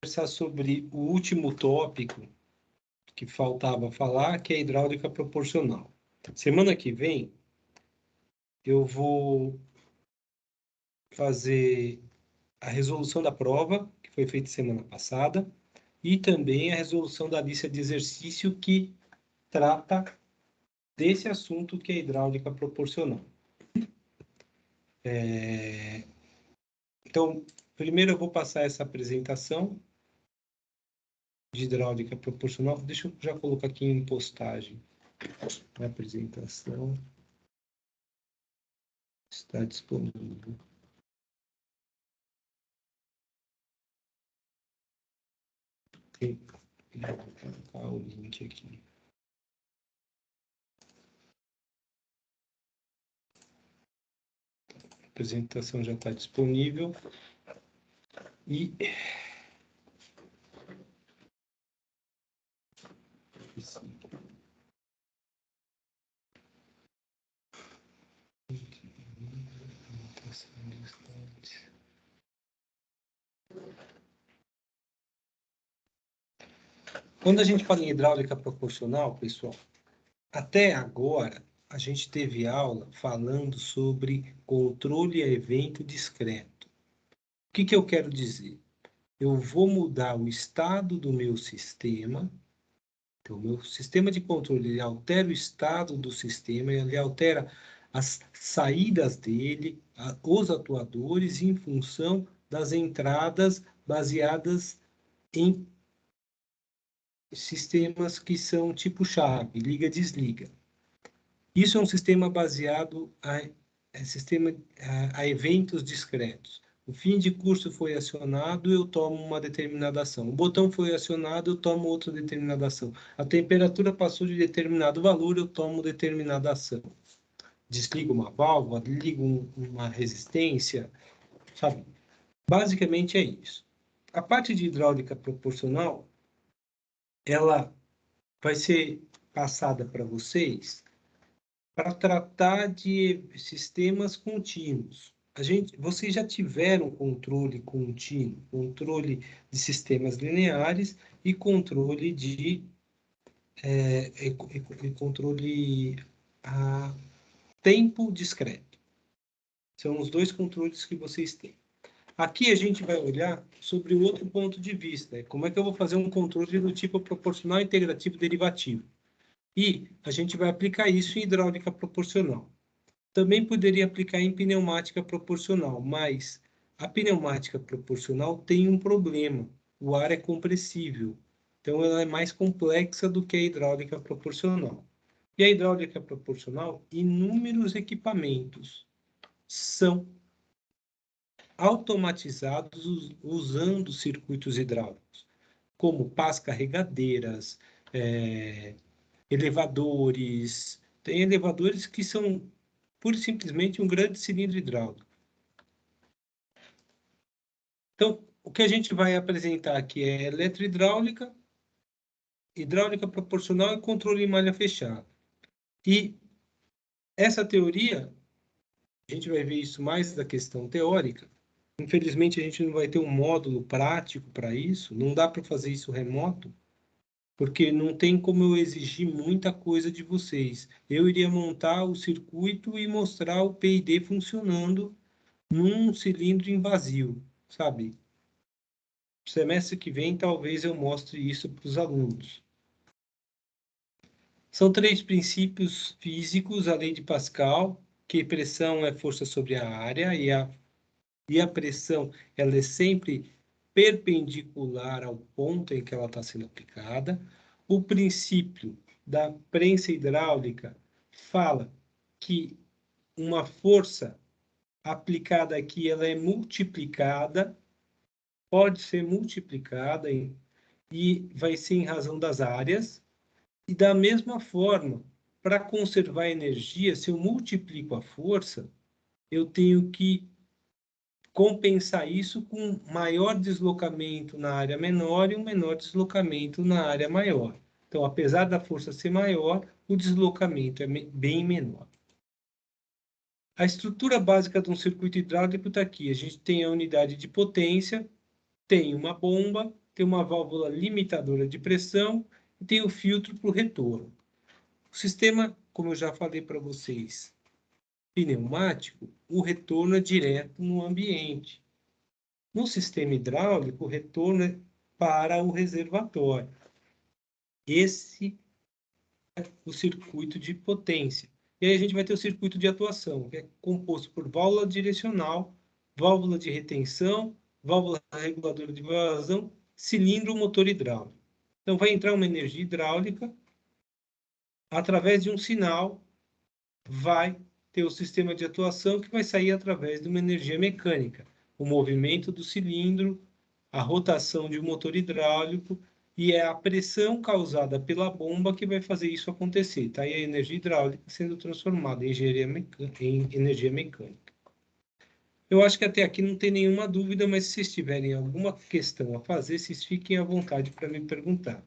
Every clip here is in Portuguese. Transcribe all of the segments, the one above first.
conversar sobre o último tópico que faltava falar, que é a hidráulica proporcional. Semana que vem, eu vou fazer a resolução da prova, que foi feita semana passada, e também a resolução da lista de exercício que trata desse assunto que é a hidráulica proporcional. Então, primeiro eu vou passar essa apresentação de hidráulica proporcional. Deixa eu já colocar aqui em postagem. A apresentação está disponível. Vou colocar o link aqui. A apresentação já está disponível. E quando a gente fala em hidráulica proporcional, pessoal, até agora a gente teve aula falando sobre controle a evento discreto. O que eu quero dizer? Eu vou mudar o estado do meu sistema. Então, o meu sistema de controle ele altera o estado do sistema, ele altera as saídas dele, os atuadores, em função das entradas baseadas em sistemas que são tipo chave, liga-desliga. Isso é um sistema baseado a eventos discretos. O fim de curso foi acionado, eu tomo uma determinada ação. O botão foi acionado, eu tomo outra determinada ação. A temperatura passou de determinado valor, eu tomo determinada ação. Desligo uma válvula, ligo uma resistência, sabe? Basicamente é isso. A parte de hidráulica proporcional, ela vai ser passada para vocês para tratar de sistemas contínuos. Vocês já tiveram controle contínuo, controle de sistemas lineares e controle de controle a tempo discreto. São os dois controles que vocês têm. Aqui a gente vai olhar sobre o outro ponto de vista. Como é que eu vou fazer um controle do tipo proporcional, integrativo, derivativo? E a gente vai aplicar isso em hidráulica proporcional. Também poderia aplicar em pneumática proporcional, mas a pneumática proporcional tem um problema. O ar é compressível. Então, ela é mais complexa do que a hidráulica proporcional. E a hidráulica proporcional, inúmeros equipamentos são automatizados usando circuitos hidráulicos, como pás carregadeiras, elevadores. Tem elevadores que são pura e simplesmente um grande cilindro hidráulico. Então, o que a gente vai apresentar aqui é eletrohidráulica, hidráulica proporcional e controle em malha fechada. E essa teoria, a gente vai ver isso mais da questão teórica. Infelizmente, a gente não vai ter um módulo prático para isso, não dá para fazer isso remoto, porque não tem como eu exigir muita coisa de vocês. Eu iria montar o circuito e mostrar o PID funcionando num cilindro invasivo, sabe? Semestre que vem, talvez eu mostre isso para os alunos. São 3 princípios físicos, a lei de Pascal, que pressão é força sobre a área, e a pressão ela é sempre perpendicular ao ponto em que ela está sendo aplicada. O princípio da prensa hidráulica fala que uma força aplicada aqui ela é multiplicada, pode ser multiplicada e vai ser em razão das áreas. E da mesma forma, para conservar energia, se eu multiplico a força, eu tenho que compensar isso com maior deslocamento na área menor e um menor deslocamento na área maior. Então, apesar da força ser maior, o deslocamento é bem menor. A estrutura básica de um circuito hidráulico está aqui. A gente tem a unidade de potência, tem uma bomba, tem uma válvula limitadora de pressão e tem o filtro para o retorno. O sistema, como eu já falei para vocês, pneumático, o retorno é direto no ambiente. No sistema hidráulico, o retorno é para o reservatório. Esse é o circuito de potência. E aí a gente vai ter o circuito de atuação, que é composto por válvula direcional, válvula de retenção, válvula reguladora de vazão, cilindro, motor hidráulico. Então vai entrar uma energia hidráulica, através de um sinal, vai ter o sistema de atuação que vai sair através de uma energia mecânica, o movimento do cilindro, a rotação de um motor hidráulico, e é a pressão causada pela bomba que vai fazer isso acontecer. Tá aí a energia hidráulica sendo transformada em energia mecânica. Eu acho que até aqui não tem nenhuma dúvida, mas se vocês tiverem alguma questão a fazer, vocês fiquem à vontade para me perguntar.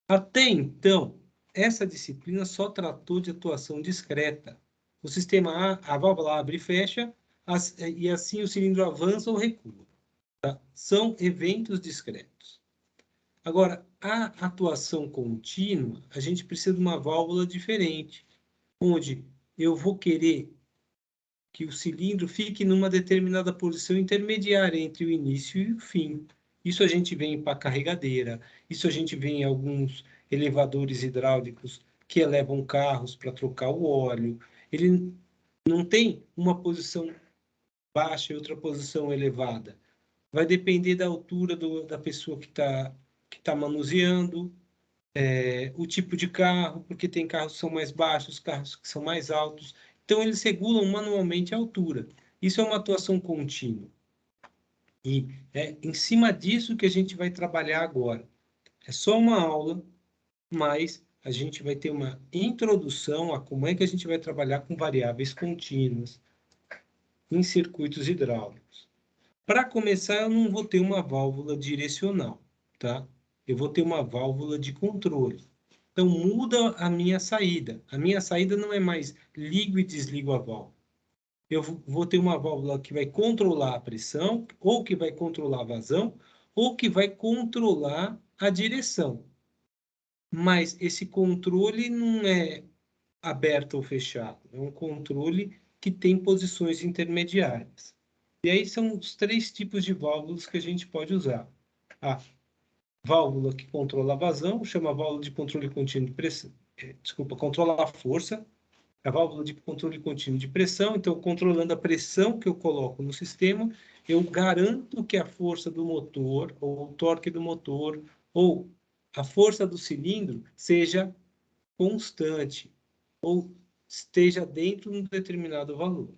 Até então, essa disciplina só tratou de atuação discreta. O sistema a válvula abre e fecha, e assim o cilindro avança ou recua. Tá? São eventos discretos. Agora, a atuação contínua, a gente precisa de uma válvula diferente, onde eu vou querer que o cilindro fique numa determinada posição intermediária entre o início e o fim. Isso a gente vê em pá carregadeira, isso a gente vê em alguns elevadores hidráulicos que elevam carros para trocar o óleo. Ele não tem uma posição baixa e outra posição elevada. Vai depender da altura da pessoa que tá manuseando, o tipo de carro, porque tem carros que são mais baixos, carros que são mais altos. Então, eles regulam manualmente a altura. Isso é uma atuação contínua. E é em cima disso que a gente vai trabalhar agora. É só uma aula, mas a gente vai ter uma introdução a como é que a gente vai trabalhar com variáveis contínuas em circuitos hidráulicos. Para começar, eu não vou ter uma válvula direcional, tá? Eu vou ter uma válvula de controle. Então, muda a minha saída. A minha saída não é mais ligo e desligo a válvula. Eu vou ter uma válvula que vai controlar a pressão, ou que vai controlar a vazão, ou que vai controlar a direção. Mas esse controle não é aberto ou fechado. É um controle que tem posições intermediárias. E aí são os três tipos de válvulas que a gente pode usar. A válvula que controla a vazão, chama válvula de controle contínuo de pressão. Desculpa, controla a força. A válvula de controle contínuo de pressão, então, controlando a pressão que eu coloco no sistema, eu garanto que a força do motor, ou o torque do motor, ou a força do cilindro seja constante, ou esteja dentro de um determinado valor.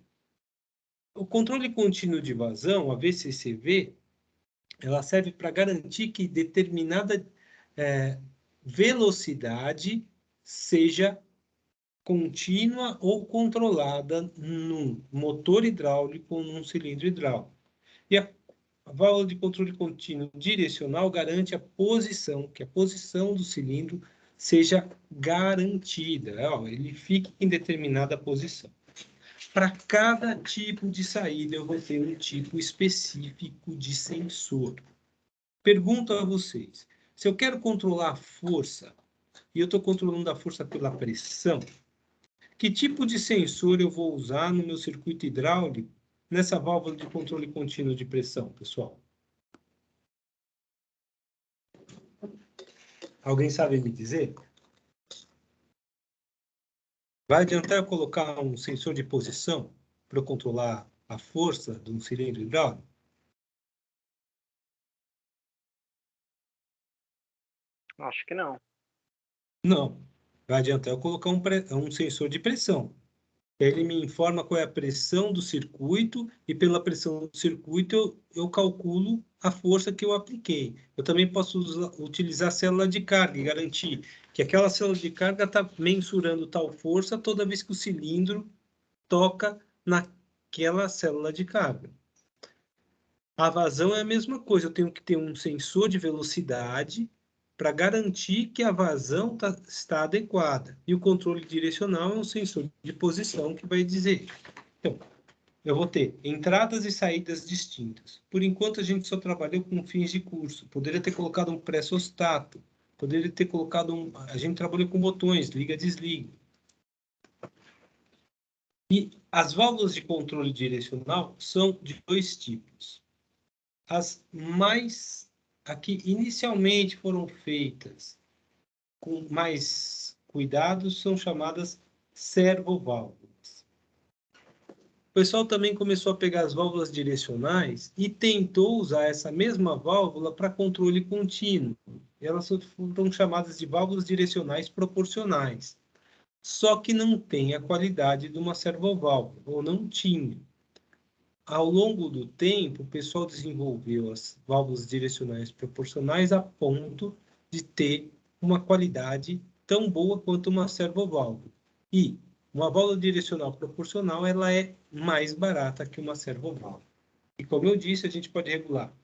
O controle contínuo de vazão, a VCCV, ela serve para garantir que determinada velocidade seja contínua ou controlada num motor hidráulico ou num cilindro hidráulico. E a válvula de controle contínuo direcional garante a posição, que a posição do cilindro seja garantida, ele fique em determinada posição. Para cada tipo de saída, eu vou ter um tipo específico de sensor. Pergunto a vocês, se eu quero controlar a força, e eu estou controlando a força pela pressão, que tipo de sensor eu vou usar no meu circuito hidráulico nessa válvula de controle contínuo de pressão, pessoal? Alguém sabe me dizer? Vai adiantar eu colocar um sensor de posição para eu controlar a força de um cilindro hidráulico? Acho que não. Não. Vai adiantar eu colocar um sensor de pressão. Ele me informa qual é a pressão do circuito e pela pressão do circuito eu calculo a força que eu apliquei. Eu também posso utilizar a célula de carga e garantir que aquela célula de carga está mensurando tal força toda vez que o cilindro toca naquela célula de carga. A vazão é a mesma coisa, eu tenho que ter um sensor de velocidade para garantir que a vazão está adequada. E o controle direcional é um sensor de posição que vai dizer. Então, eu vou ter entradas e saídas distintas. Por enquanto, a gente só trabalhou com fins de curso. Poderia ter colocado um pressostato, poderia ter colocado um... A gente trabalhou com botões, liga, desliga. E as válvulas de controle direcional são de dois tipos. As mais, aqui, inicialmente foram feitas com mais cuidado, são chamadas servoválvulas. O pessoal também começou a pegar as válvulas direcionais e tentou usar essa mesma válvula para controle contínuo. Elas foram chamadas de válvulas direcionais proporcionais. Só que não tem a qualidade de uma servoválvula, ou não tinha. Ao longo do tempo, o pessoal desenvolveu as válvulas direcionais proporcionais a ponto de ter uma qualidade tão boa quanto uma servoválvula. E uma válvula direcional proporcional, ela é mais barata que uma servoválvula. E como eu disse, a gente pode regular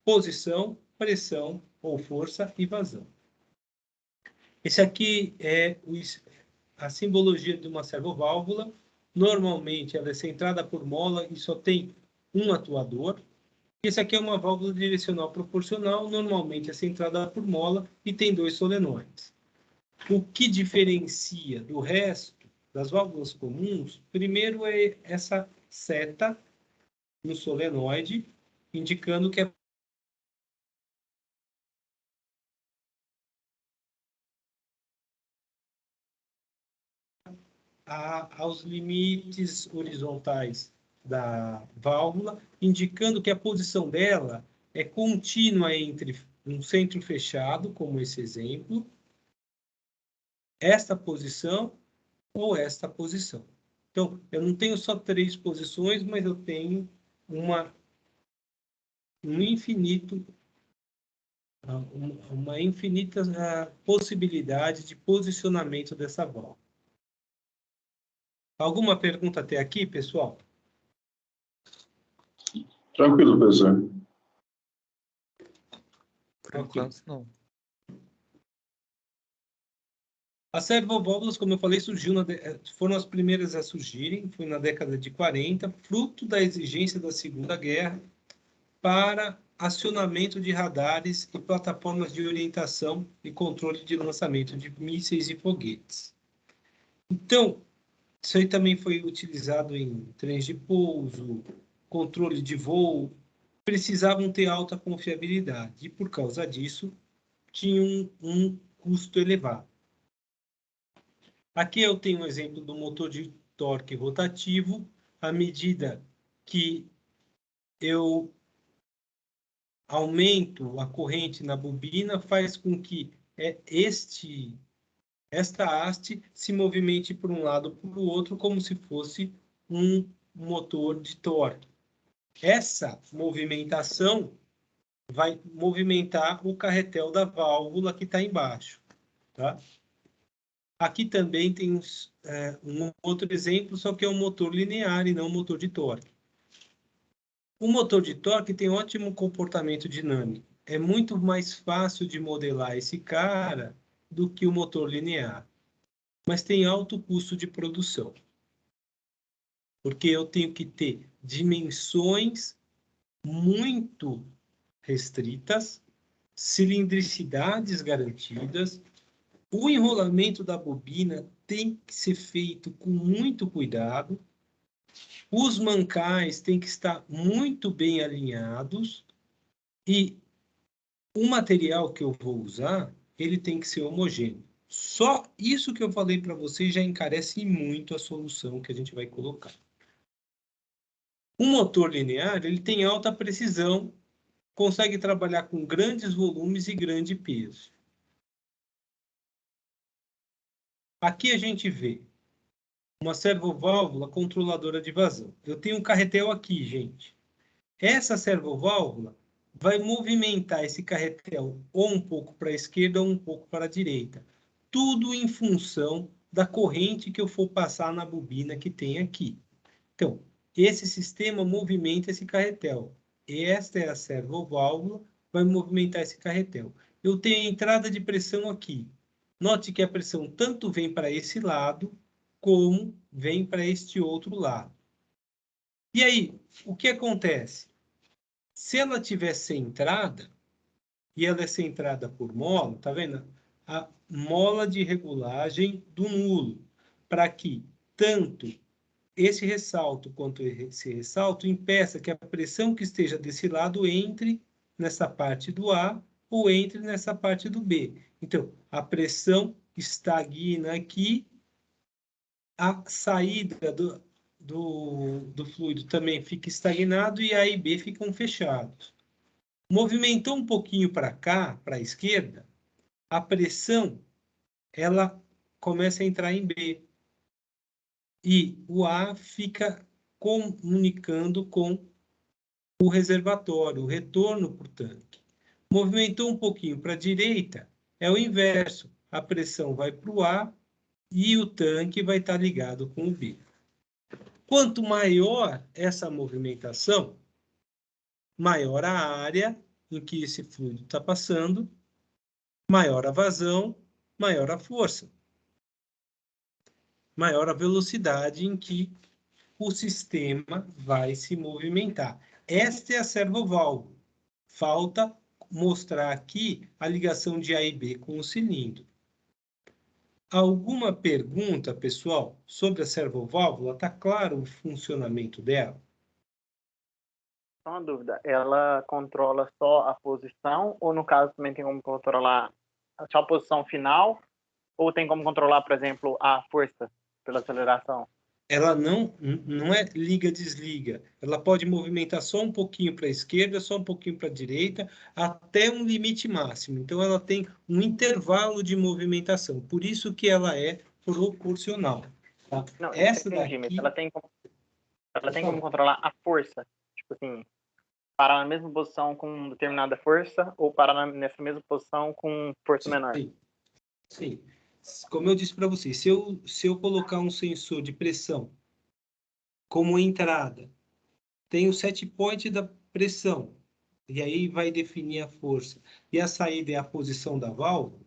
posição, pressão ou força e vazão. Esse aqui é a simbologia de uma servoválvula. Normalmente ela é centrada por mola e só tem um atuador. Esse aqui é uma válvula direcional proporcional, normalmente é centrada por mola e tem dois solenoides. O que diferencia do resto das válvulas comuns, primeiro é essa seta no solenoide, indicando que é aos limites horizontais da válvula, indicando que a posição dela é contínua entre um centro fechado, como esse exemplo, esta posição ou esta posição. Então, eu não tenho só 3 posições, mas eu tenho uma infinita possibilidade de posicionamento dessa válvula. Alguma pergunta até aqui, pessoal? Tranquilo, professor. Por enquanto, não. As servoválvulas, como eu falei, foram as primeiras a surgirem, foi na década de 40, fruto da exigência da Segunda Guerra para acionamento de radares e plataformas de orientação e controle de lançamento de mísseis e foguetes. Então, isso aí também foi utilizado em trens de pouso, controle de voo, precisavam ter alta confiabilidade e, por causa disso, tinham um custo elevado. Aqui eu tenho um exemplo do motor de torque rotativo. À medida que eu aumento a corrente na bobina, faz com que esta haste se movimente por um lado ou para o outro, como se fosse um motor de torque. Essa movimentação vai movimentar o carretel da válvula que está embaixo. Tá? Aqui também tem um outro exemplo, só que é um motor linear e não um motor de torque. O motor de torque tem ótimo comportamento dinâmico. É muito mais fácil de modelar esse cara do que o motor linear. Mas tem alto custo de produção. Porque eu tenho que ter dimensões muito restritas, cilindricidades garantidas. O enrolamento da bobina tem que ser feito com muito cuidado. Os mancais têm que estar muito bem alinhados. E o material que eu vou usar, ele tem que ser homogêneo. Só isso que eu falei para vocês já encarece muito a solução que a gente vai colocar. O motor linear, ele tem alta precisão, consegue trabalhar com grandes volumes e grande peso. Aqui a gente vê uma servoválvula controladora de vazão. Eu tenho um carretel aqui, gente. Essa servoválvula vai movimentar esse carretel ou um pouco para a esquerda ou um pouco para a direita. Tudo em função da corrente que eu for passar na bobina que tem aqui. Então, esse sistema movimenta esse carretel. Esta é a servoválvula, vai movimentar esse carretel. Eu tenho a entrada de pressão aqui. Note que a pressão tanto vem para esse lado, como vem para este outro lado. E aí, o que acontece? Se ela tiver centrada, e ela é centrada por mola, tá vendo? A mola de regulagem do nulo, para que tanto esse ressalto quanto esse ressalto impeça que a pressão que esteja desse lado entre nessa parte do A ou entre nessa parte do B. Então, a pressão estagna aqui, a saída do fluido também fica estagnado e A e B ficam fechados. Movimentou um pouquinho para cá, para a esquerda, a pressão ela começa a entrar em B. E o A fica comunicando com o reservatório, o retorno para o tanque. Movimentou um pouquinho para a direita, é o inverso. A pressão vai para o A e o tanque vai estar ligado com o B. Quanto maior essa movimentação, maior a área em que esse fluido está passando, maior a vazão, maior a força, maior a velocidade em que o sistema vai se movimentar. Esta é a servoválvula. Falta mostrar aqui a ligação de A e B com o cilindro. Alguma pergunta, pessoal, sobre a servoválvula? Está claro o funcionamento dela? Só uma dúvida, ela controla só a posição ou, no caso, também tem como controlar só a posição final? Ou tem como controlar, por exemplo, a força pela aceleração? Ela não é liga-desliga. Ela pode movimentar só um pouquinho para a esquerda, só um pouquinho para a direita, até um limite máximo. Então, ela tem um intervalo de movimentação. Por isso que ela é proporcional. Tá? Não, Essa entendi, mas daqui... ela tem como controlar a força? Tipo assim, parar na mesma posição com determinada força ou parar nessa mesma posição com força menor? Sim, sim. Como eu disse para vocês, se eu colocar um sensor de pressão como entrada, tem o set point da pressão, e aí vai definir a força. E a saída é a posição da válvula.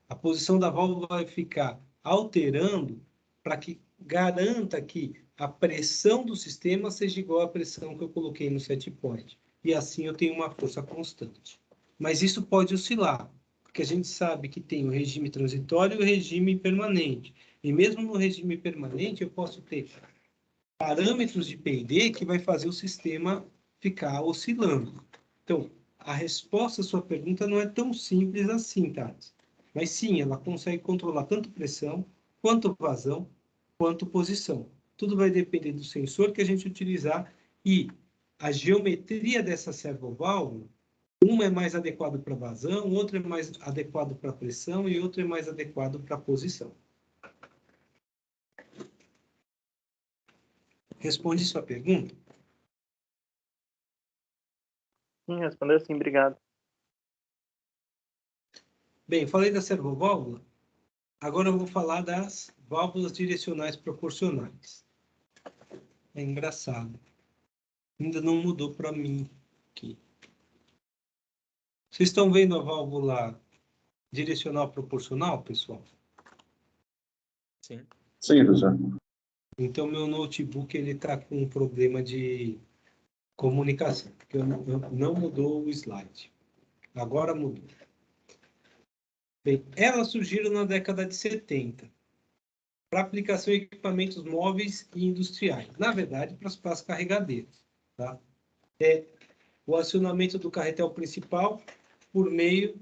A posição da válvula vai ficar alterando para que garanta que a pressão do sistema seja igual à pressão que eu coloquei no set point. E assim eu tenho uma força constante. Mas isso pode oscilar, porque a gente sabe que tem o regime transitório e o regime permanente. E mesmo no regime permanente, eu posso ter parâmetros de P&D que vai fazer o sistema ficar oscilando. Então, a resposta à sua pergunta não é tão simples assim, Tati. Mas sim, ela consegue controlar tanto pressão, quanto vazão, quanto posição. Tudo vai depender do sensor que a gente utilizar e a geometria dessa servoválvula, uma é mais adequado para vazão, outro é mais adequado para pressão e outro é mais adequado para posição. Responde sua pergunta? Sim, respondeu sim, obrigado. Bem, falei da servoválvula, agora eu vou falar das válvulas direcionais proporcionais. É engraçado. Ainda não mudou para mim aqui. Vocês estão vendo a válvula direcional proporcional, pessoal? Sim. Sim, professor. Então, meu notebook está com um problema de comunicação, porque não mudou o slide. Agora mudou. Bem, elas surgiram na década de 70 para aplicação em equipamentos móveis e industriais. Na verdade, para as carregadeiras. Tá? O acionamento do carretel principal por meio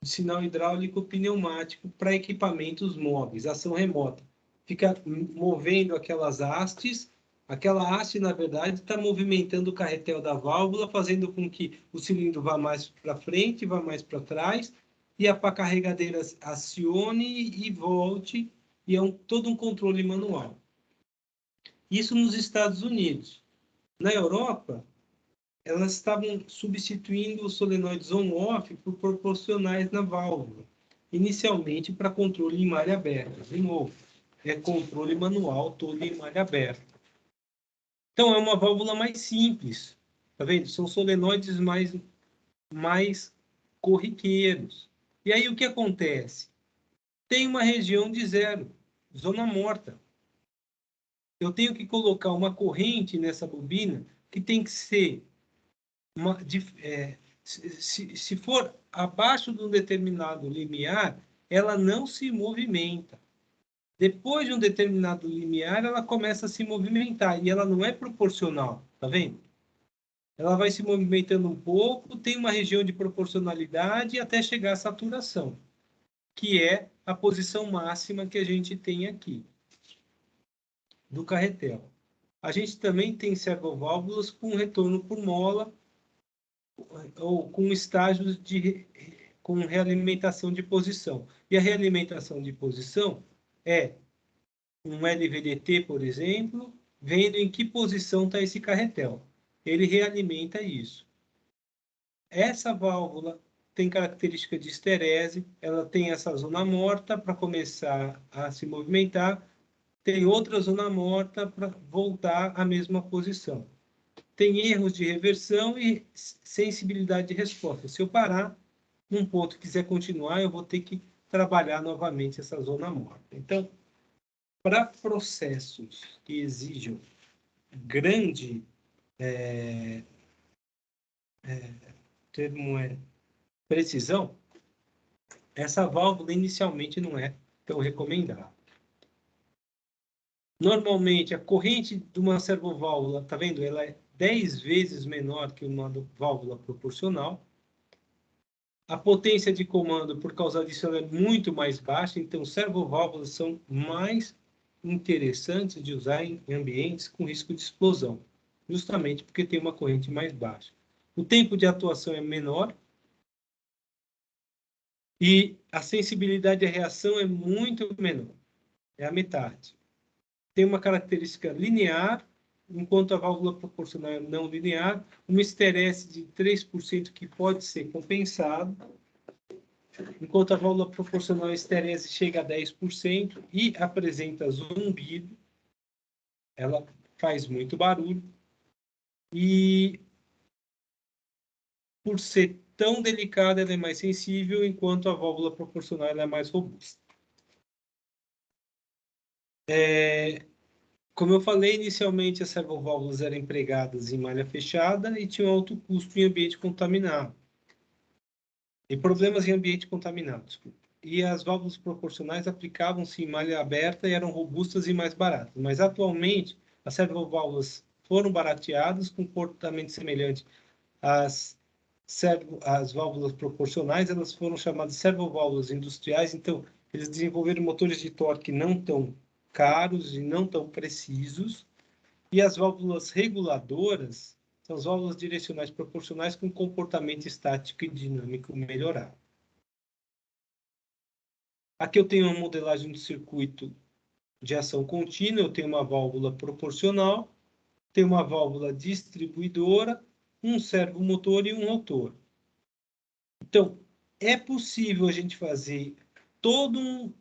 de sinal hidráulico pneumático para equipamentos móveis, ação remota. Fica movendo aquelas hastes. Aquela haste, na verdade, está movimentando o carretel da válvula, fazendo com que o cilindro vá mais para frente, vá mais para trás, e a pá carregadeira acione e volte, e é todo um controle manual. Isso nos Estados Unidos. Na Europa, elas estavam substituindo os solenoides on-off por proporcionais na válvula, inicialmente para controle em malha aberta. De novo, é controle manual todo em malha aberta. Então, é uma válvula mais simples, tá vendo? São solenoides mais corriqueiros. E aí, o que acontece? Tem uma região de zero, zona morta. eu tenho que colocar uma corrente nessa bobina que tem que ser se for abaixo de um determinado limiar, ela não se movimenta. Depois de um determinado limiar, ela começa a se movimentar, e ela não é proporcional, tá vendo? Ela vai se movimentando um pouco, tem uma região de proporcionalidade até chegar à saturação, que é a posição máxima que a gente tem aqui, do carretel. A gente também tem servoválvulas com retorno por mola, ou com estágios com realimentação de posição. E a realimentação de posição é um LVDT, por exemplo, vendo em que posição está esse carretel. Ele realimenta isso. Essa válvula tem característica de esterese, ela tem essa zona morta para começar a se movimentar, tem outra zona morta para voltar à mesma posição. Tem erros de reversão e sensibilidade de resposta. Se eu parar num ponto e quiser continuar, eu vou ter que trabalhar novamente essa zona morta. Então, para processos que exijam grande termo precisão, essa válvula inicialmente não é tão recomendada. Normalmente, a corrente de uma servoválvula, tá vendo? Ela é 10 vezes menor que uma válvula proporcional. A potência de comando, por causa disso, ela é muito mais baixa, então servoválvulas são mais interessantes de usar em ambientes com risco de explosão, justamente porque tem uma corrente mais baixa. O tempo de atuação é menor e a sensibilidade à reação é muito menor, é a metade. Tem uma característica linear, enquanto a válvula proporcional é não linear, uma esterese de 3% que pode ser compensado, enquanto a válvula proporcional esterese chega a 10% e apresenta zumbido, ela faz muito barulho, e por ser tão delicada, ela é mais sensível, enquanto a válvula proporcional ela é mais robusta. Como eu falei, inicialmente as servoválvulas eram empregadas em malha fechada e tinham alto custo em ambiente contaminado. E problemas em ambiente contaminado, desculpa. E as válvulas proporcionais aplicavam-se em malha aberta e eram robustas e mais baratas. Mas atualmente as servoválvulas foram barateadas com comportamento semelhante às válvulas proporcionais. Elas foram chamadas servoválvulas industriais. Então eles desenvolveram motores de torque não tão caros e não tão precisos. E as válvulas reguladoras são as válvulas direcionais proporcionais com comportamento estático e dinâmico melhorado. Aqui eu tenho uma modelagem do circuito de ação contínua. Eu tenho uma válvula proporcional, tenho uma válvula distribuidora, um servomotor e um rotor. Então, é possível a gente fazer toda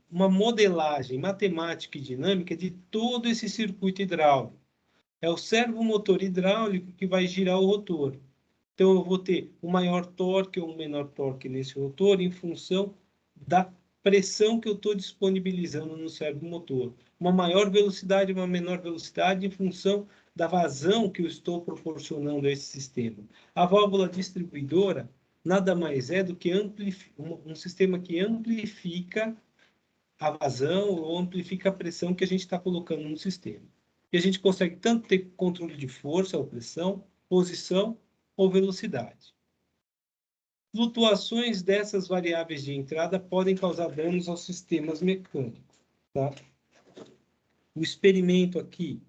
uma modelagem matemática e dinâmica de todo esse circuito hidráulico. É o servomotor hidráulico que vai girar o rotor. Então, eu vou ter um maior torque ou um menor torque nesse rotor em função da pressão que eu estou disponibilizando no servomotor. Uma maior velocidade, uma menor velocidade em função da vazão que eu estou proporcionando a esse sistema. A válvula distribuidora nada mais é do que um sistema que amplifica a vazão ou amplifica a pressão que a gente está colocando no sistema. E a gente consegue tanto ter controle de força ou pressão, posição ou velocidade. Flutuações dessas variáveis de entrada podem causar danos aos sistemas mecânicos. Tá? O experimento aqui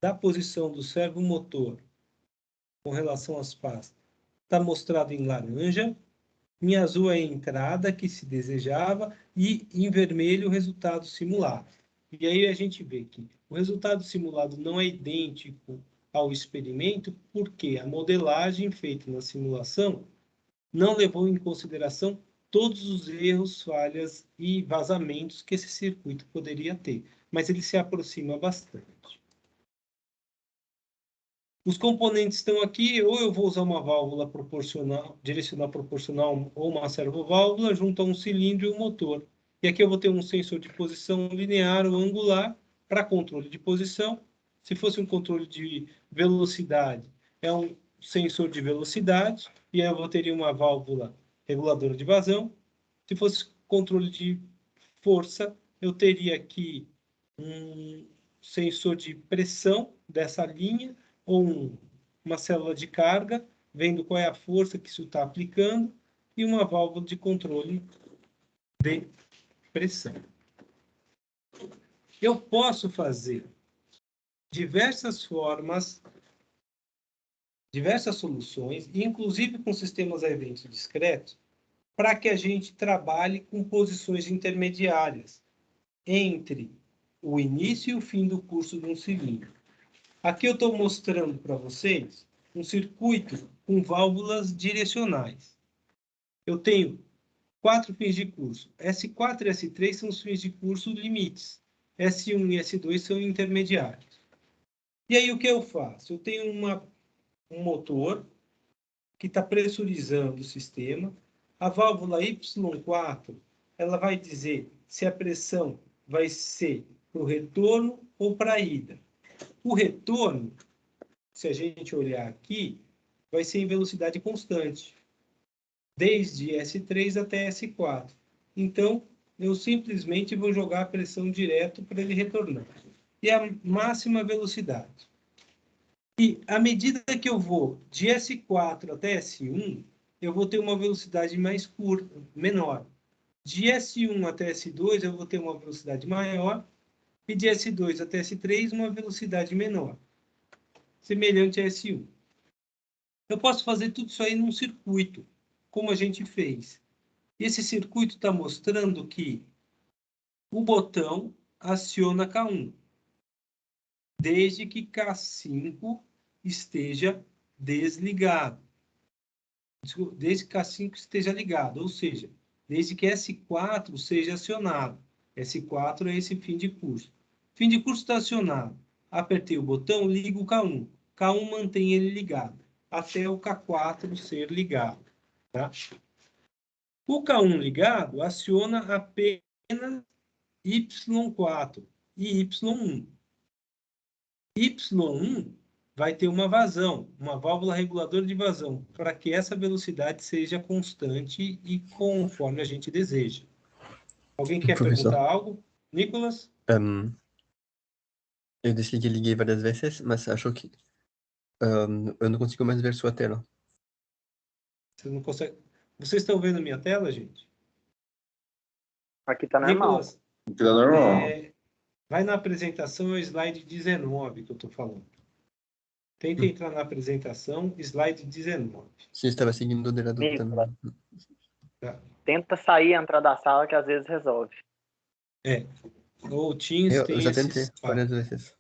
da posição do servomotor com relação às pás está mostrado em laranja, em azul é a entrada que se desejava e em vermelho o resultado simulado. E aí a gente vê que o resultado simulado não é idêntico ao experimento, porque a modelagem feita na simulação não levou em consideração todos os erros, falhas e vazamentos que esse circuito poderia ter, mas ele se aproxima bastante. Os componentes estão aqui, ou eu vou usar uma válvula proporcional, direcional proporcional ou uma servoválvula junto a um cilindro e um motor. E aqui eu vou ter um sensor de posição linear ou angular para controle de posição. Se fosse um controle de velocidade, é um sensor de velocidade, e aí eu teria uma válvula reguladora de vazão. Se fosse controle de força, eu teria aqui um sensor de pressão dessa linha, ou uma célula de carga, vendo qual é a força que isso está aplicando, e uma válvula de controle de pressão. Eu posso fazer diversas formas, diversas soluções, inclusive com sistemas a eventos discretos, para que a gente trabalhe com posições intermediárias entre o início e o fim do curso de um cilindro. Aqui eu estou mostrando para vocês um circuito com válvulas direcionais. Eu tenho 4 fins de curso. S4 e S3 são os fins de curso limites. S1 e S2 são intermediários. E aí o que eu faço? Eu tenho um motor que está pressurizando o sistema. A válvula Y4, ela vai dizer se a pressão vai ser para o retorno ou para a ida. O retorno, se a gente olhar aqui, vai ser em velocidade constante, desde S3 até S4. Então, eu simplesmente vou jogar a pressão direto para ele retornar. E a máxima velocidade. E à medida que eu vou de S4 até S1, eu vou ter uma velocidade mais curta, menor. De S1 até S2, eu vou ter uma velocidade maior. E de S2 até S3, uma velocidade menor, semelhante a S1. Eu posso fazer tudo isso aí num circuito, como a gente fez. E esse circuito está mostrando que o botão aciona K1, desde que K5 esteja desligado. Desde que K5 esteja ligado, ou seja, desde que S4 seja acionado. S4 é esse fim de curso. Fim de curso está acionado. Apertei o botão, ligo o K1. K1 mantém ele ligado, até o K4 ser ligado. Tá? O K1 ligado aciona apenas Y4 e Y1. Y1 vai ter uma vazão, uma válvula reguladora de vazão, para que essa velocidade seja constante e conforme a gente deseja. Alguém quer Professor, perguntar algo? Nicolas? eu desliguei e liguei várias vezes, mas acho que eu não consigo mais ver sua tela. Você não consegue... Vocês estão vendo a minha tela, gente? Aqui tá normal. Nicolas, Que dá normal. vai na apresentação, é o slide 19 que eu estou falando. Tenta entrar na apresentação, slide 19. Sim, estava seguindo do lado Nicolas. também. Tá? Tenta sair e entrar da sala que às vezes resolve. Ou o Teams Eu tem já esses... tentei várias vezes.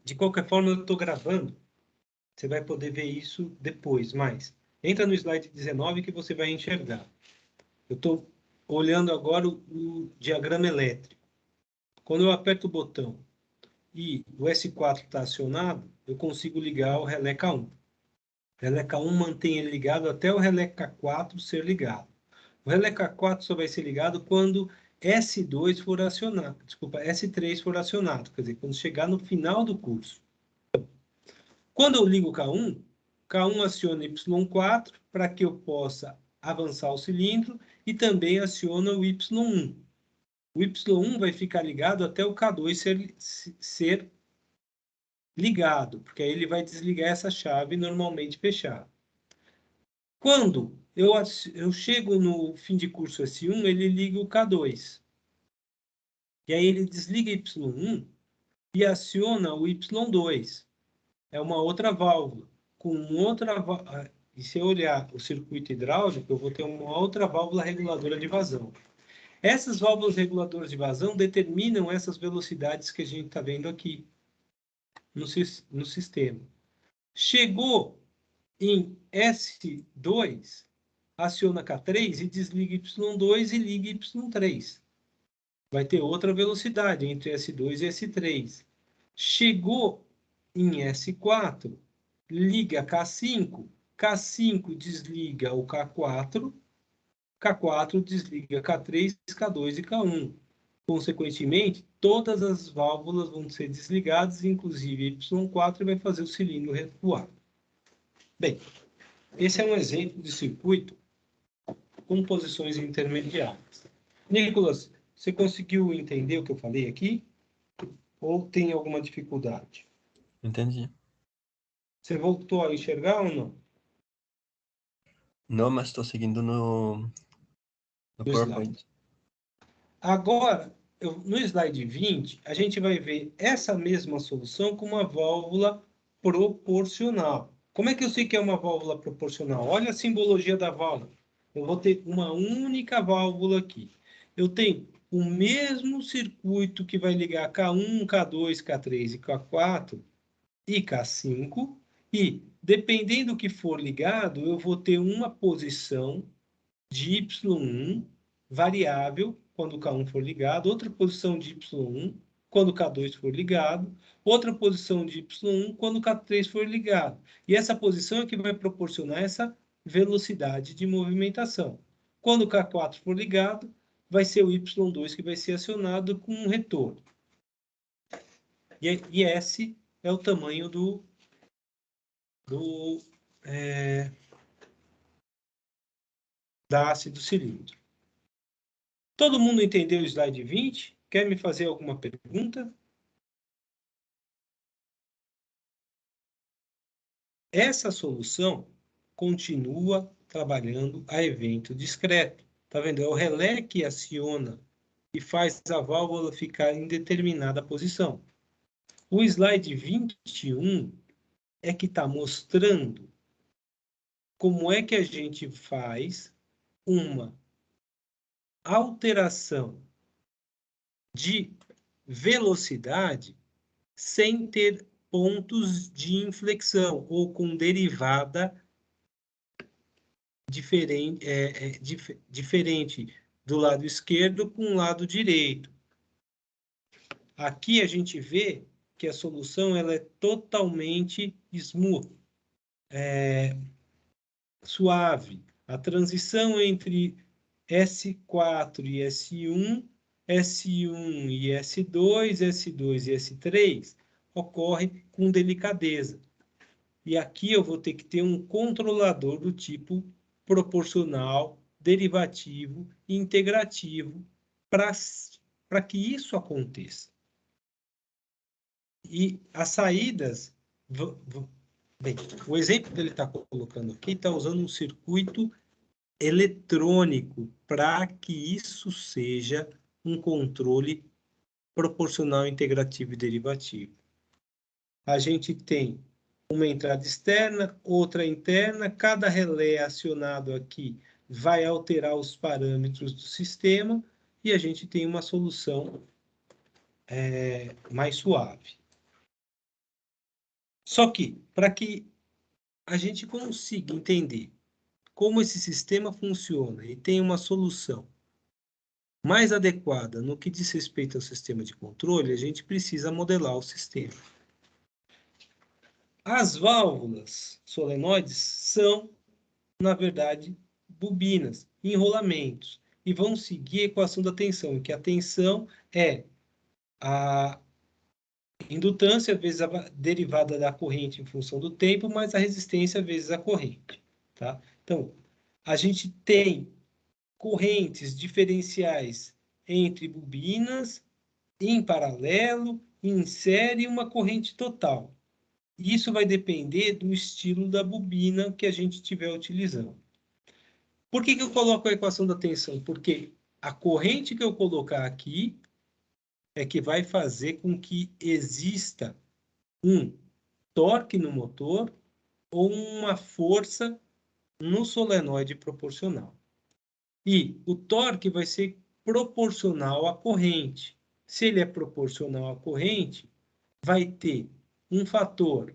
De qualquer forma, eu estou gravando. Você vai poder ver isso depois, mas entra no slide 19 que você vai enxergar. Eu estou olhando agora o diagrama elétrico. Quando eu aperto o botão e o S4 está acionado, eu consigo ligar o relé K1. O relé K1 mantém ele ligado até o relé K4 ser ligado. O relé K4 só vai ser ligado quando S2 for acionado, desculpa, S3 for acionado, quer dizer, quando chegar no final do curso. Quando eu ligo o K1, K1 aciona Y4 para que eu possa avançar o cilindro e também aciona o Y1. O Y1 vai ficar ligado até o K2 ser ligado, porque aí ele vai desligar essa chave normalmente fechada. Quando eu chego no fim de curso S1, ele liga o K2. E aí ele desliga Y1 e aciona o Y2. É uma outra válvula. E se eu olhar o circuito hidráulico, eu vou ter uma outra válvula reguladora de vazão. Essas válvulas reguladoras de vazão determinam essas velocidades que a gente está vendo aqui no sistema. Chegou em S2, aciona K3 e desliga Y2 e liga Y3. Vai ter outra velocidade entre S2 e S3. Chegou em S4, liga K5, K5 desliga o K4 K4 desliga K3, K2 e K1. Consequentemente, todas as válvulas vão ser desligadas, inclusive Y4, e vai fazer o cilindro recuar. Bem, esse é um exemplo de circuito com posições intermediárias. Nicolas, você conseguiu entender o que eu falei aqui? Ou tem alguma dificuldade? Entendi. Você voltou a enxergar ou não? Não, mas estou seguindo no No PowerPoint. Agora, no slide 20, a gente vai ver essa mesma solução com uma válvula proporcional. Como é que eu sei que é uma válvula proporcional? Olha a simbologia da válvula. Eu vou ter uma única válvula aqui. Eu tenho o mesmo circuito que vai ligar K1, K2, K3 e K4 e K5. E, dependendo do que for ligado, eu vou ter uma posição de Y1 variável quando o K1 for ligado, outra posição de Y1 quando o K2 for ligado, outra posição de Y1 quando o K3 for ligado. E essa posição é que vai proporcionar essa velocidade de movimentação. Quando o K4 for ligado, vai ser o Y2 que vai ser acionado com um retorno. E esse é o tamanho da haste do cilindro. Todo mundo entendeu o slide 20? Quer me fazer alguma pergunta? Essa solução continua trabalhando a evento discreto. Tá vendo? É o relé que aciona e faz a válvula ficar em determinada posição. O slide 21 é que está mostrando como é que a gente faz uma alteração de velocidade sem ter pontos de inflexão ou com derivada diferente do lado esquerdo com o lado direito. Aqui a gente vê que a solução ela é totalmente smooth, suave. A transição entre S4 e S1, S1 e S2, S2 e S3 ocorre com delicadeza. E aqui eu vou ter que ter um controlador do tipo proporcional, derivativo e integrativo para que isso aconteça. E as saídas... Bem, o exemplo que ele está colocando aqui está usando um circuito eletrônico para que isso seja um controle proporcional, integrativo e derivativo. A gente tem uma entrada externa, outra interna, cada relé acionado aqui vai alterar os parâmetros do sistema e a gente tem uma solução mais suave. Só que, para que a gente consiga entender como esse sistema funciona e tem uma solução mais adequada no que diz respeito ao sistema de controle, a gente precisa modelar o sistema. As válvulas solenoides são, na verdade, bobinas, enrolamentos, e vão seguir a equação da tensão, em que a tensão é a indutância vezes a derivada da corrente em função do tempo, mais a resistência vezes a corrente. Tá? Então, a gente tem correntes diferenciais entre bobinas, em paralelo, em série e uma corrente total. Isso vai depender do estilo da bobina que a gente estiver utilizando. Por que eu coloco a equação da tensão? Porque a corrente que eu colocar aqui é que vai fazer com que exista um torque no motor ou uma força no solenoide proporcional. E o torque vai ser proporcional à corrente. Se ele é proporcional à corrente, vai ter um fator.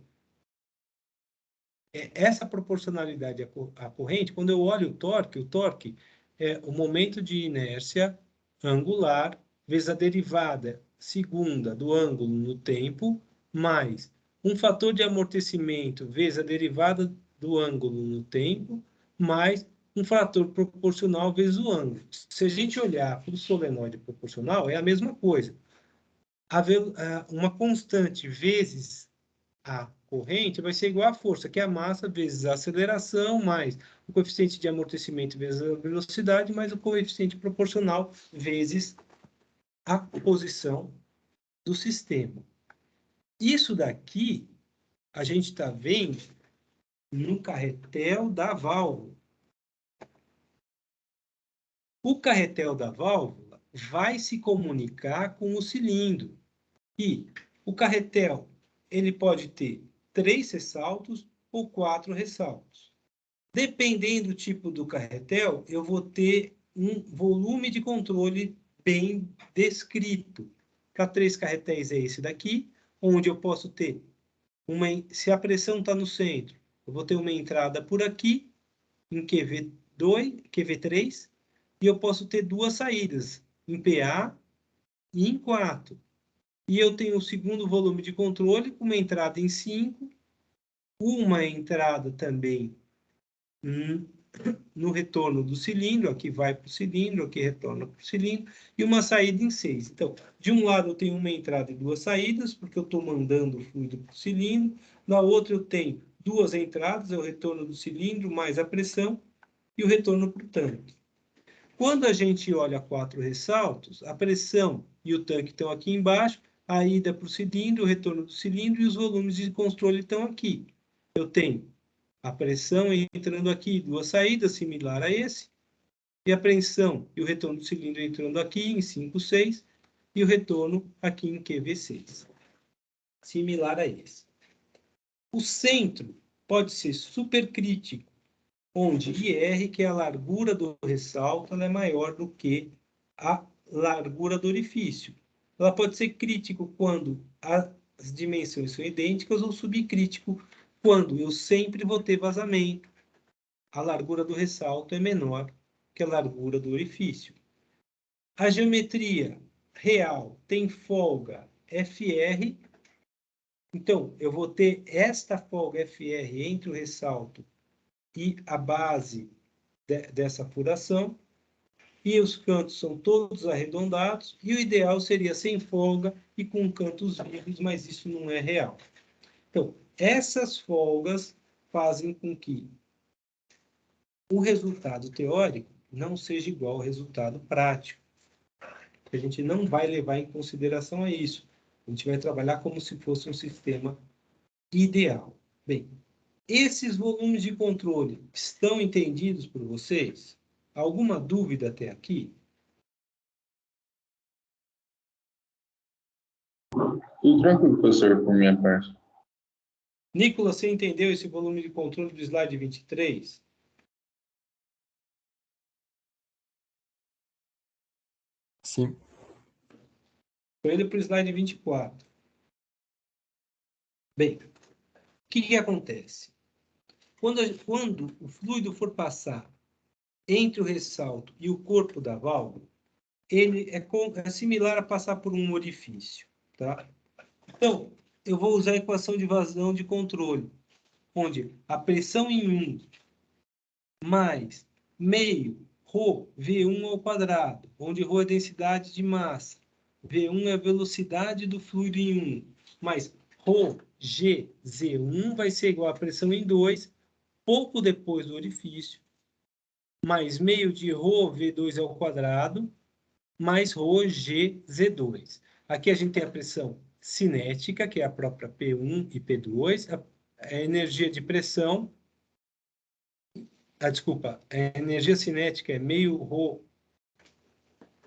Essa proporcionalidade à corrente, quando eu olho o torque é o momento de inércia angular vezes a derivada segunda do ângulo no tempo, mais um fator de amortecimento vezes a derivada do ângulo no tempo, mais um fator proporcional vezes o ângulo. Se a gente olhar para o solenoide proporcional, é a mesma coisa. Uma constante vezes a corrente vai ser igual à força, que é a massa vezes a aceleração, mais o coeficiente de amortecimento vezes a velocidade, mais o coeficiente proporcional vezes a posição do sistema. Isso daqui a gente está vendo no carretel da válvula. O carretel da válvula vai se comunicar com o cilindro. E o carretel ele pode ter 3 ressaltos ou 4 ressaltos. Dependendo do tipo do carretel, eu vou ter um volume de controle bem descrito. Para 3 carretéis é esse daqui, onde eu posso ter se a pressão está no centro, eu vou ter uma entrada por aqui, em QV3, e eu posso ter 2 saídas, em PA e em 4. E eu tenho o segundo volume de controle, com uma entrada em 5, uma entrada também no retorno do cilindro, aqui vai para o cilindro, aqui retorna para o cilindro, e uma saída em 6. Então, de um lado eu tenho uma entrada e 2 saídas, porque eu estou mandando o fluido para o cilindro, na outra eu tenho 2 entradas, é o retorno do cilindro, mais a pressão, e o retorno para o tanque. Quando a gente olha 4 ressaltos, a pressão e o tanque estão aqui embaixo, a ida para o cilindro, o retorno do cilindro e os volumes de controle estão aqui. Eu tenho a pressão entrando aqui, 2 saídas, similar a esse, e a pressão e o retorno do cilindro entrando aqui em 5, 6, e o retorno aqui em QV6, similar a esse. O centro pode ser supercrítico, onde IR, que é a largura do ressalto, ela é maior do que a largura do orifício. Ela pode ser crítico quando as dimensões são idênticas ou subcrítico quando eu sempre vou ter vazamento. A largura do ressalto é menor que a largura do orifício. A geometria real tem folga FR. Então, eu vou ter esta folga FR entre o ressalto e a base dessa furação, e os cantos são todos arredondados, e o ideal seria sem folga e com cantos vivos, mas isso não é real. Então, essas folgas fazem com que o resultado teórico não seja igual ao resultado prático. A gente não vai levar em consideração a isso. A gente vai trabalhar como se fosse um sistema ideal. Bem, esses volumes de controle estão entendidos por vocês? Alguma dúvida até aqui? Tudo tranquilo, professor, por minha parte. Nicolas, você entendeu esse volume de controle do slide 23? Sim. Estou indo para o slide 24. Bem, o que acontece? Quando o fluido for passar entre o ressalto e o corpo da válvula, ele é similar a passar por um orifício. Tá? Então, eu vou usar a equação de vazão de controle, onde a pressão em 1 mais meio ρ V1 ao quadrado, onde ρ é densidade de massa, V1 é a velocidade do fluido em 1, mais ρ G Z1 vai ser igual à pressão em 2, pouco depois do orifício, mais meio de ρ V2 ao quadrado, mais ρ G Z2. Aqui a gente tem a pressão cinética, que é a própria P1 e P2, a energia de pressão, desculpa, a energia cinética é meio ρ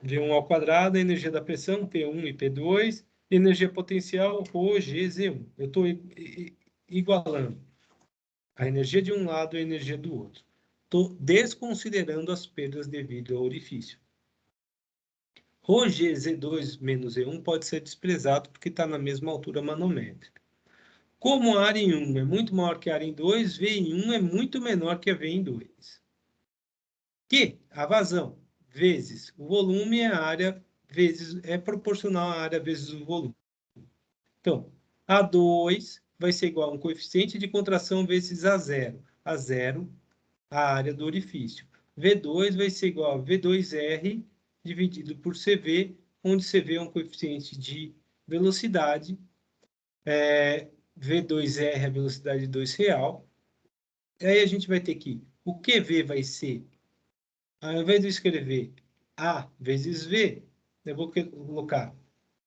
V1 ao quadrado, a energia da pressão, P1 e P2, e energia potencial, ρ G Z1. Eu estou igualando a energia de um lado e a energia do outro. Estou desconsiderando as perdas devido ao orifício. Ρ G Z2 menos E1 pode ser desprezado porque está na mesma altura manométrica. Como a área em 1 é muito maior que a área em 2, V em 1 é muito menor que a V em 2. Que a vazão vezes o volume é proporcional à área vezes o volume. Então, A2 vai ser igual a um coeficiente de contração vezes A0. A0, a área do orifício. V2 vai ser igual a V2R dividido por CV, onde CV é um coeficiente de velocidade, V2R é a velocidade 2 real. E aí a gente vai ter que, o QV vai ser, ao invés de eu escrever A vezes V, eu vou colocar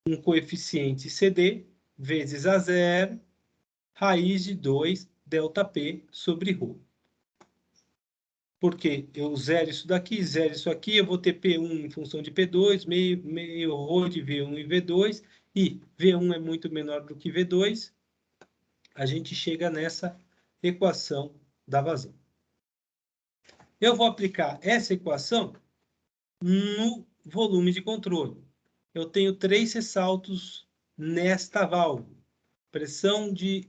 um coeficiente CD vezes A0, raiz de 2 ΔP sobre ρ. Porque eu zero isso daqui, zero isso aqui, eu vou ter P1 em função de P2, meio ρ de V1 e V2, e V1 é muito menor do que V2, a gente chega nessa equação da vazão. Eu vou aplicar essa equação no volume de controle. Eu tenho 3 ressaltos nesta válvula. Pressão de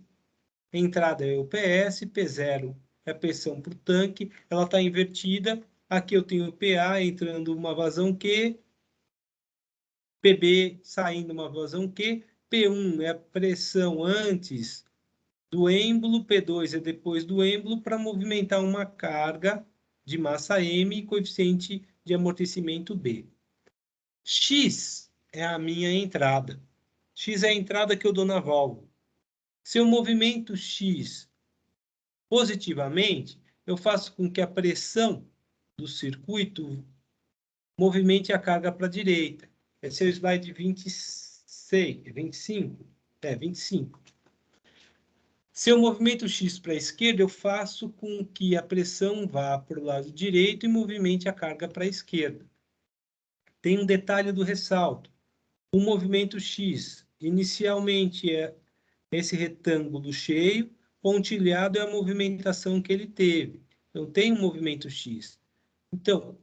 entrada é o PS, P0 é a pressão por tanque, ela está invertida. Aqui eu tenho PA entrando uma vazão Q, PB saindo uma vazão Q, P1 é a pressão antes do êmbolo, P2 é depois do êmbolo, para movimentar uma carga de massa M e coeficiente de amortecimento B. X é a minha entrada. X é a entrada que eu dou na válvula. Se eu movimento X positivamente, eu faço com que a pressão do circuito movimente a carga para a direita. Esse é o slide 25. Se eu movimento X para a esquerda, eu faço com que a pressão vá para o lado direito e movimente a carga para a esquerda. Tem um detalhe do ressalto. O movimento X, inicialmente, é esse retângulo cheio, pontilhado é a movimentação que ele teve. Então, tem um movimento X. Então,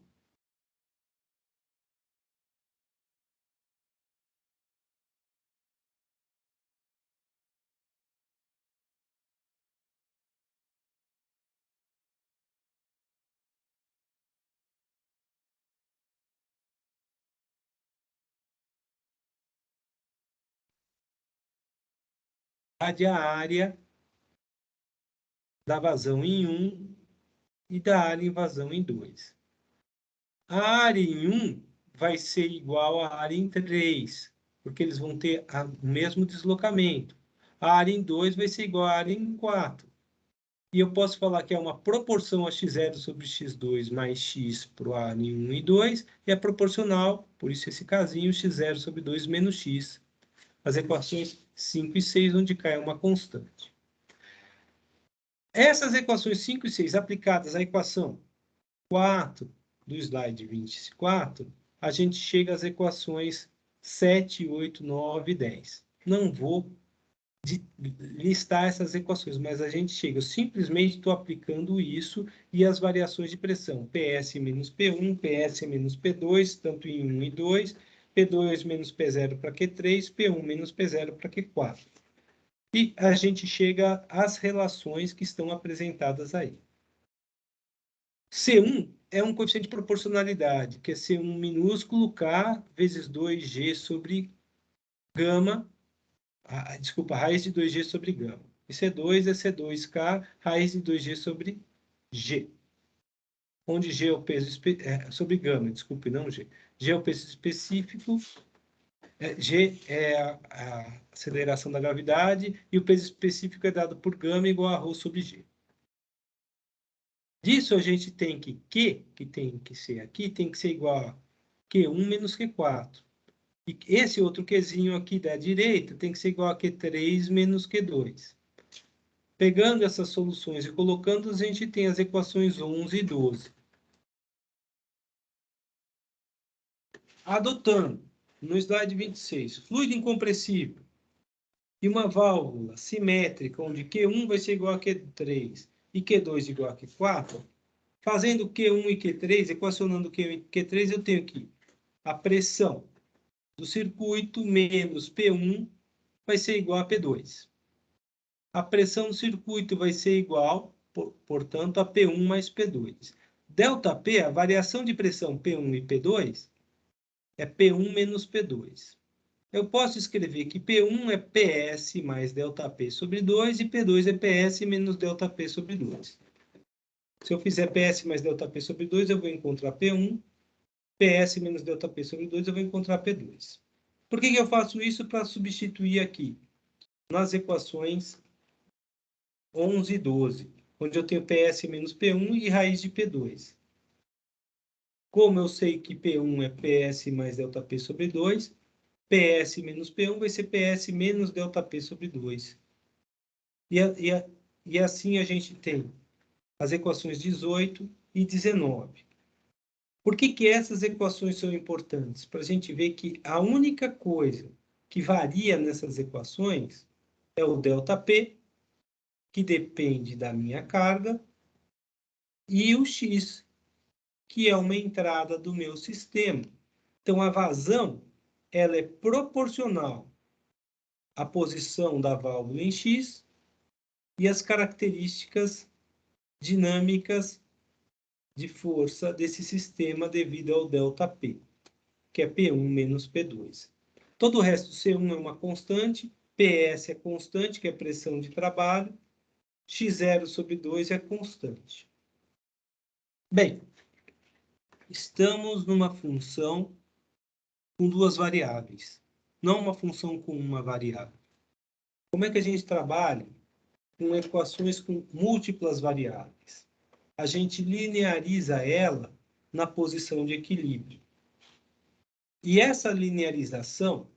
a área da vazão em 1 e da área em vazão em 2. A área em 1 vai ser igual à área em 3, porque eles vão ter o mesmo deslocamento. A área em 2 vai ser igual à área em 4. E eu posso falar que é uma proporção a x0 sobre x2 mais x para o área em 1 e 2, e é proporcional, por isso esse casinho, x0 sobre 2 menos x. As equações 5 e 6, onde cai uma constante. Essas equações 5 e 6 aplicadas à equação 4 do slide 24, a gente chega às equações 7, 8, 9 e 10. Não vou listar essas equações, mas a gente chega, eu simplesmente estou aplicando isso e as variações de pressão, PS menos P1, PS menos P2, tanto em 1 e 2, P2 menos P0 para Q3, P1 menos P0 para Q4. E a gente chega às relações que estão apresentadas aí. C1 é um coeficiente de proporcionalidade, que é C1 minúsculo K vezes 2G sobre gama, raiz de 2G sobre gama. E C2 é C2K, raiz de 2G sobre G. Onde G é o peso sobre gama, desculpe, não G. G é o peso específico, G é a aceleração da gravidade, e o peso específico é dado por gama igual a ρ sobre G. Disso a gente tem que Q, que tem que ser aqui, tem que ser igual a Q1 menos Q4. E esse outro Qzinho aqui da direita tem que ser igual a Q3 menos Q2. Pegando essas soluções e colocando, a gente tem as equações 11 e 12. Adotando, no slide 26, fluido incompressível e uma válvula simétrica, onde Q1 vai ser igual a Q3 e Q2 igual a Q4, fazendo Q1 e Q3, equacionando Q1 e Q3, eu tenho aqui a pressão do circuito menos P1 vai ser igual a P2. A pressão do circuito vai ser igual, portanto, a P1 mais P2. ΔP, a variação de pressão P1 e P2, é P1 menos P2. Eu posso escrever que P1 é PS mais ΔP sobre 2 e P2 é PS menos ΔP sobre 2. Se eu fizer PS mais ΔP sobre 2, eu vou encontrar P1. PS menos ΔP sobre 2, eu vou encontrar P2. Por que eu faço isso? Para substituir aqui nas equações 11 e 12, onde eu tenho PS menos P1 e raiz de P2. Como eu sei que P1 é PS mais ΔP sobre 2, PS menos P1 vai ser PS menos ΔP sobre 2. E assim a gente tem as equações 18 e 19. Por que essas equações são importantes? Para a gente ver que a única coisa que varia nessas equações é o ΔP, que depende da minha carga, e o X, que é uma entrada do meu sistema. Então, a vazão ela é proporcional à posição da válvula em X e às características dinâmicas de força desse sistema devido ao ΔP, que é P1 menos P2. Todo o resto, C1 é uma constante, PS é constante, que é pressão de trabalho, X0 sobre 2 é constante. Bem, estamos numa função com duas variáveis, não uma função com uma variável. Como é que a gente trabalha com equações com múltiplas variáveis? A gente lineariza ela na posição de equilíbrio. E essa linearização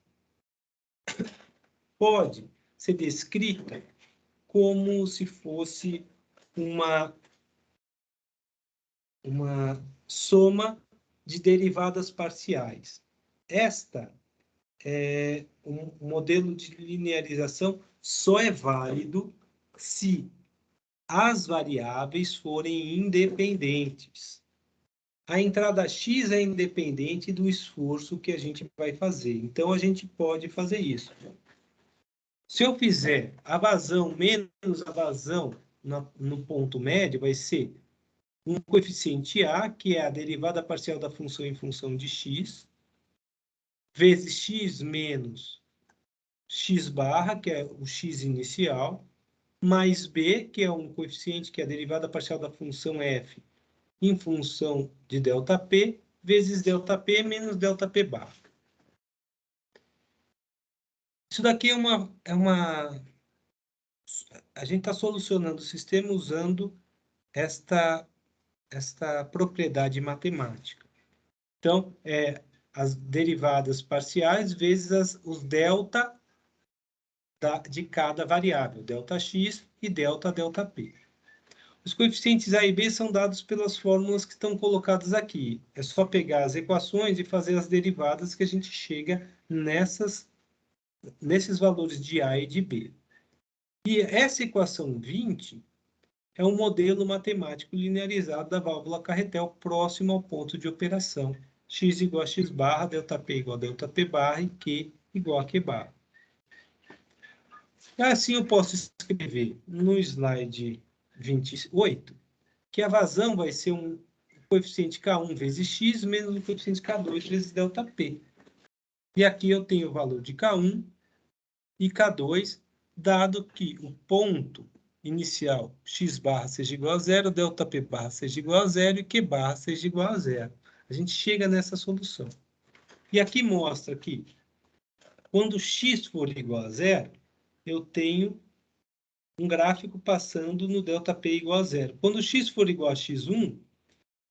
pode ser descrita como se fosse uma soma de derivadas parciais. Esta é um modelo de linearização só é válido se as variáveis forem independentes. A entrada X é independente do esforço que a gente vai fazer. Então, a gente pode fazer isso. Se eu fizer a vazão menos a vazão no ponto médio, vai ser um coeficiente A, que é a derivada parcial da função em função de x, vezes x menos x barra, que é o x inicial, mais B, que é um coeficiente que é a derivada parcial da função f em função de ΔP, vezes ΔP menos ΔP barra. Isso daqui é a gente está solucionando o sistema usando esta propriedade matemática. Então, as derivadas parciais vezes os delta de cada variável, ΔX e ΔP. Os coeficientes A e B são dados pelas fórmulas que estão colocadas aqui. É só pegar as equações e fazer as derivadas que a gente chega nesses valores de A e de B. E essa equação 20 é um modelo matemático linearizado da válvula carretel próximo ao ponto de operação. X igual a X barra, ΔP igual a ΔP barra e Q igual a Q barra. Assim eu posso escrever no slide 28 que a vazão vai ser um coeficiente K1 vezes X menos o coeficiente K2 vezes ΔP. E aqui eu tenho o valor de K1 e K2, dado que o ponto inicial x barra seja igual a zero, ΔP barra seja igual a zero e Q barra seja igual a zero. A gente chega nessa solução. E aqui mostra que quando x for igual a zero, eu tenho um gráfico passando no ΔP igual a zero. Quando x for igual a x1,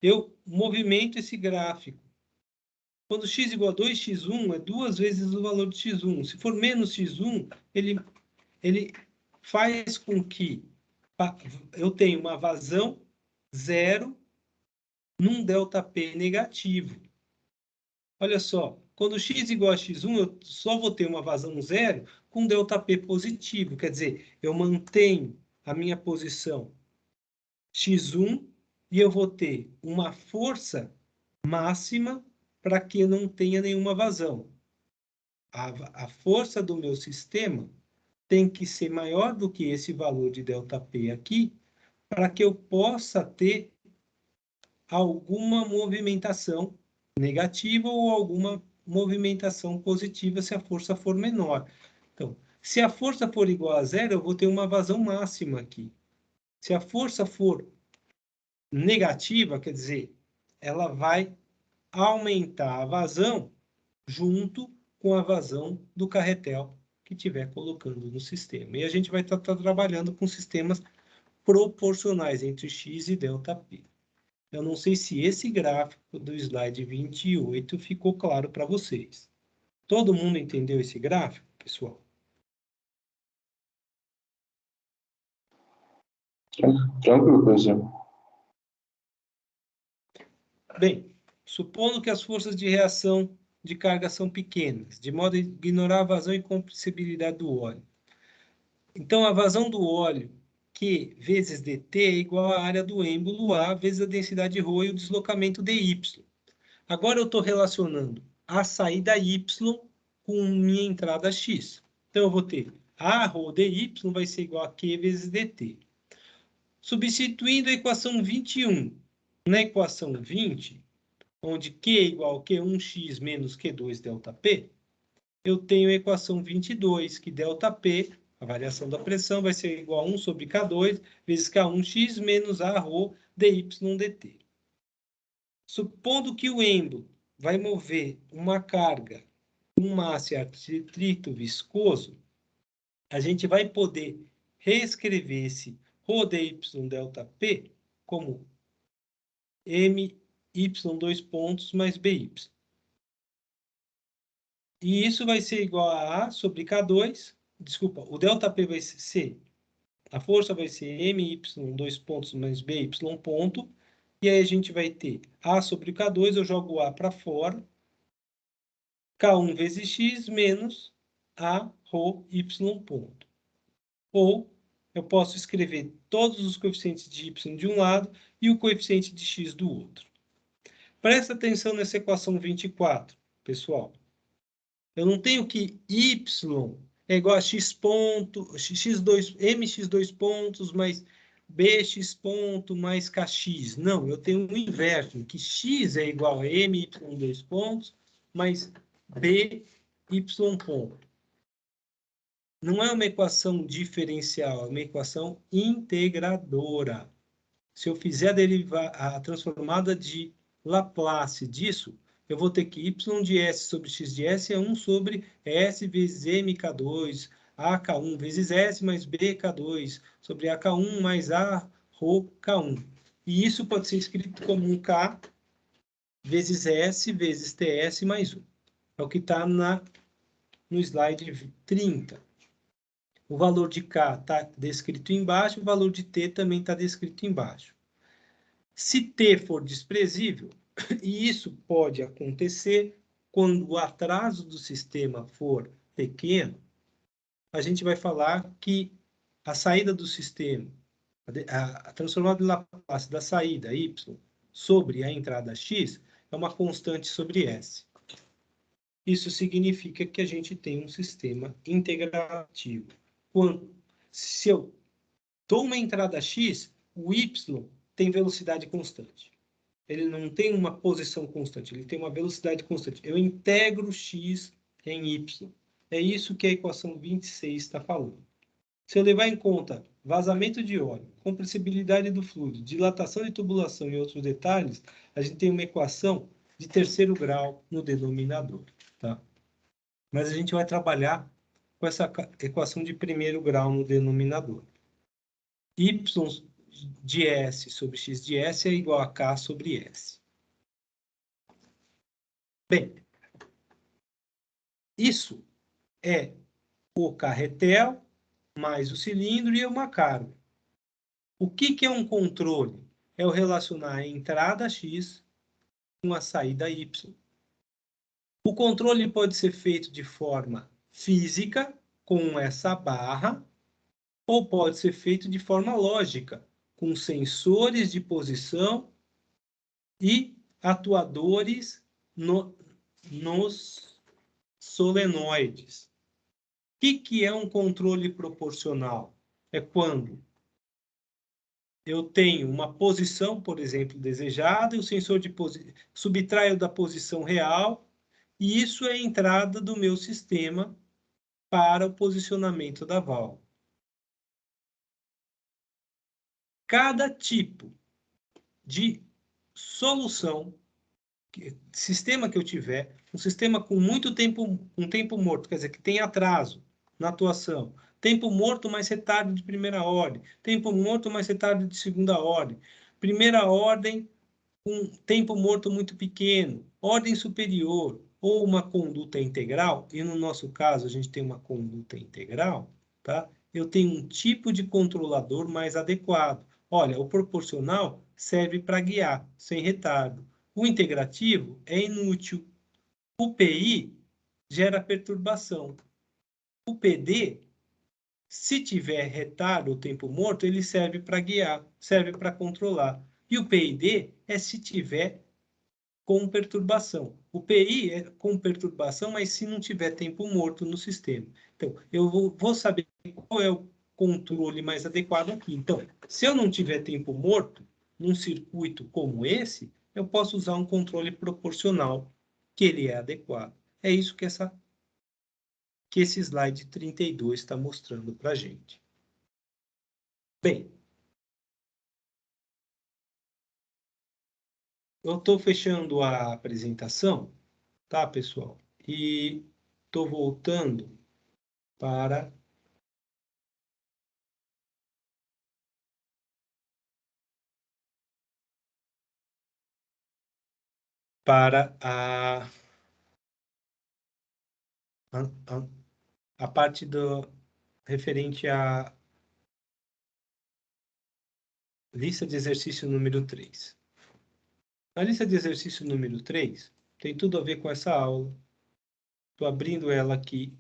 eu movimento esse gráfico. Quando x igual a 2x1, é 2 vezes o valor de x1. Se for menos x1, ele faz com que eu tenha uma vazão zero num ΔP negativo. Olha só, quando x igual a x1, eu só vou ter uma vazão zero com ΔP positivo. Quer dizer, eu mantenho a minha posição x1 e eu vou ter uma força máxima para que eu não tenha nenhuma vazão. A força do meu sistema tem que ser maior do que esse valor de ΔP aqui, para que eu possa ter alguma movimentação negativa ou alguma movimentação positiva se a força for menor. Então, se a força for igual a zero, eu vou ter uma vazão máxima aqui. Se a força for negativa, quer dizer, ela vai aumentar a vazão junto com a vazão do carretel que estiver colocando no sistema. E a gente vai estar trabalhando com sistemas proporcionais entre x e ΔP. Eu não sei se esse gráfico do slide 28 ficou claro para vocês. Todo mundo entendeu esse gráfico, pessoal? Tranquilo, professor. Bem, supondo que as forças de reação de carga são pequenas, de modo a ignorar a vazão e compressibilidade do óleo. Então, a vazão do óleo Q vezes dt é igual à área do êmbolo A vezes a densidade ρ e o deslocamento dy. Agora eu estou relacionando a saída y com minha entrada x. Então, eu vou ter a ρ dy vai ser igual a Q vezes dt. Substituindo a equação 21 na equação 20, onde Q é igual a Q1x menos Q2 ΔP, eu tenho a equação 22, que ΔP, a variação da pressão, vai ser igual a 1 sobre K2 vezes K1x menos A ρ dy dt. Supondo que o êmbolo vai mover uma carga com massa e atrito viscoso, a gente vai poder reescrever esse ρ dy ΔP como my dois pontos mais by. E isso vai ser igual a A sobre K2. Desculpa, o ΔP vai ser... A força vai ser my dois pontos mais by ponto. E aí a gente vai ter A sobre K2, eu jogo A para fora. K1 vezes X menos A ρ y ponto. Ou eu posso escrever todos os coeficientes de Y de um lado e o coeficiente de X do outro. Presta atenção nessa equação 24, pessoal. Eu não tenho que y é igual a x ponto, x2, mx2 pontos mais bx ponto mais kx. Não, eu tenho o inverso, que x é igual a my2 pontos mais by ponto. Não é uma equação diferencial, é uma equação integradora. Se eu fizer a transformada de Laplace disso, eu vou ter que y de s sobre x de s é 1 sobre s vezes mk2, ak1 vezes s mais bk2, sobre ak1 mais a ρ k1. E isso pode ser escrito como um k vezes s vezes ts mais 1. É o que está no slide 30. O valor de k está descrito embaixo, o valor de t também está descrito embaixo. Se t for desprezível, e isso pode acontecer quando o atraso do sistema for pequeno, a gente vai falar que a saída do sistema, a transformada de Laplace da saída y sobre a entrada x é uma constante sobre s. Isso significa que a gente tem um sistema integrativo. Se eu dou uma entrada x, o y tem velocidade constante. Ele não tem uma posição constante, ele tem uma velocidade constante. Eu integro x em y. É isso que a equação 26 está falando. Se eu levar em conta vazamento de óleo, compressibilidade do fluido, dilatação de tubulação e outros detalhes, a gente tem uma equação de terceiro grau no denominador. Tá? Mas a gente vai trabalhar com essa equação de primeiro grau no denominador. Y de S sobre X de S é igual a K sobre S. Bem, isso é o carretel mais o cilindro e uma carga. O que é um controle? É o relacionar a entrada X com a saída Y. O controle pode ser feito de forma física, com essa barra, ou pode ser feito de forma lógica, com sensores de posição e atuadores nos solenoides. O que é um controle proporcional? É quando eu tenho uma posição, por exemplo, desejada, e o sensor de subtraio da posição real, e isso é a entrada do meu sistema para o posicionamento da válvula. Cada tipo de solução, sistema que eu tiver, um sistema com muito tempo, um tempo morto, quer dizer, que tem atraso na atuação, tempo morto mais retardo de primeira ordem, tempo morto mais retardo de segunda ordem, primeira ordem com tempo morto muito pequeno, ordem superior, ou uma conduta integral, e no nosso caso a gente tem uma conduta integral, tá? Eu tenho um tipo de controlador mais adequado. Olha, o proporcional serve para guiar, sem retardo. O integrativo é inútil. O PI gera perturbação. O PD, se tiver retardo ou tempo morto, ele serve para guiar, serve para controlar. E o PID é se tiver com perturbação. O PI é com perturbação, mas se não tiver tempo morto no sistema. Então, eu vou saber qual é o controle mais adequado aqui. Então, se eu não tiver tempo morto, num circuito como esse, eu posso usar um controle proporcional, que ele é adequado. É isso que esse slide 32 está mostrando para a gente. Bem, eu estou fechando a apresentação, tá, pessoal? E estou voltando para a parte referente à lista de exercício número 3. A lista de exercício número 3 tem tudo a ver com essa aula. Estou abrindo ela aqui.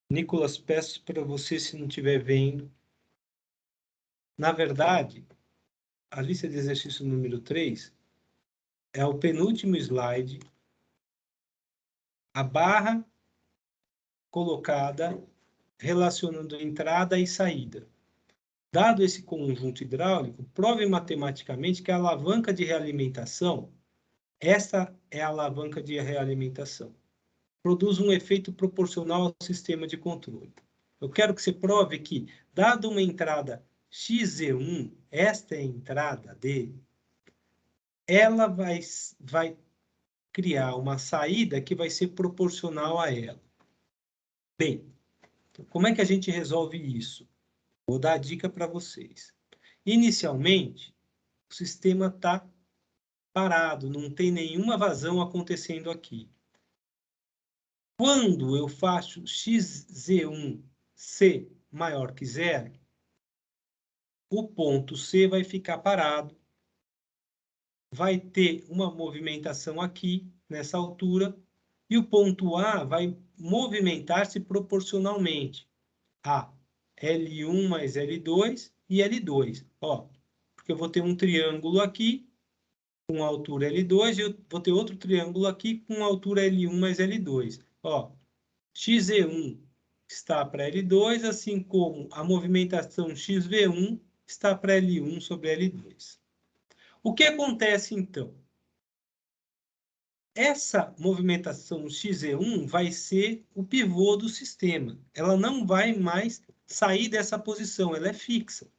Nicolas, peço para você, se não estiver vendo. Na verdade, a lista de exercício número 3 é o penúltimo slide. A barra colocada relacionando entrada e saída. Dado esse conjunto hidráulico, prove matematicamente que a alavanca de realimentação, essa é a alavanca de realimentação, produz um efeito proporcional ao sistema de controle. Eu quero que você prove que, dado uma entrada XZ1, esta é a entrada dele, ela vai criar uma saída que vai ser proporcional a ela. Bem, como é que a gente resolve isso? Vou dar a dica para vocês. Inicialmente, o sistema está parado, não tem nenhuma vazão acontecendo aqui. Quando eu faço XZ1C maior que zero, o ponto C vai ficar parado, vai ter uma movimentação aqui, nessa altura, e o ponto A vai movimentar-se proporcionalmente a L1 mais L2 e L2. Ó, porque eu vou ter um triângulo aqui com altura L2 e eu vou ter outro triângulo aqui com altura L1 mais L2. Ó, XE1 está para L2, assim como a movimentação XV1 está para L1 sobre L2. O que acontece, então? Essa movimentação XE1 vai ser o pivô do sistema. Ela não vai mais sair dessa posição, ela é fixa.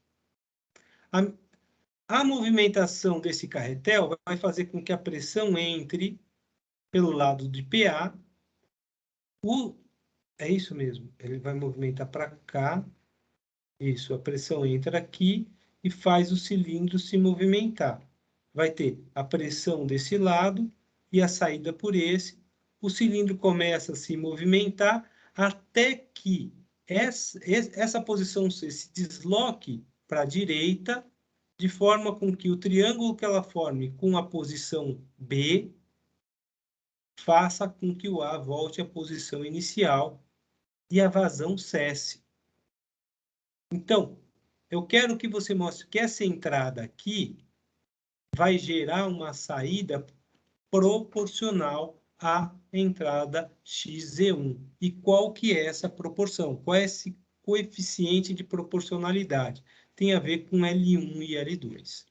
A movimentação desse carretel vai fazer com que a pressão entre pelo lado de PA. É isso mesmo, ele vai movimentar para cá. Isso, a pressão entra aqui e faz o cilindro se movimentar. Vai ter a pressão desse lado e a saída por esse. O cilindro começa a se movimentar até que essa posição C se desloque para a direita, de forma com que o triângulo que ela forme com a posição B faça com que o A volte à posição inicial e a vazão cesse. Então, eu quero que você mostre que essa entrada aqui vai gerar uma saída proporcional à entrada XZ1. E qual que é essa proporção? Qual é esse coeficiente de proporcionalidade? Tem a ver com L1 e L2.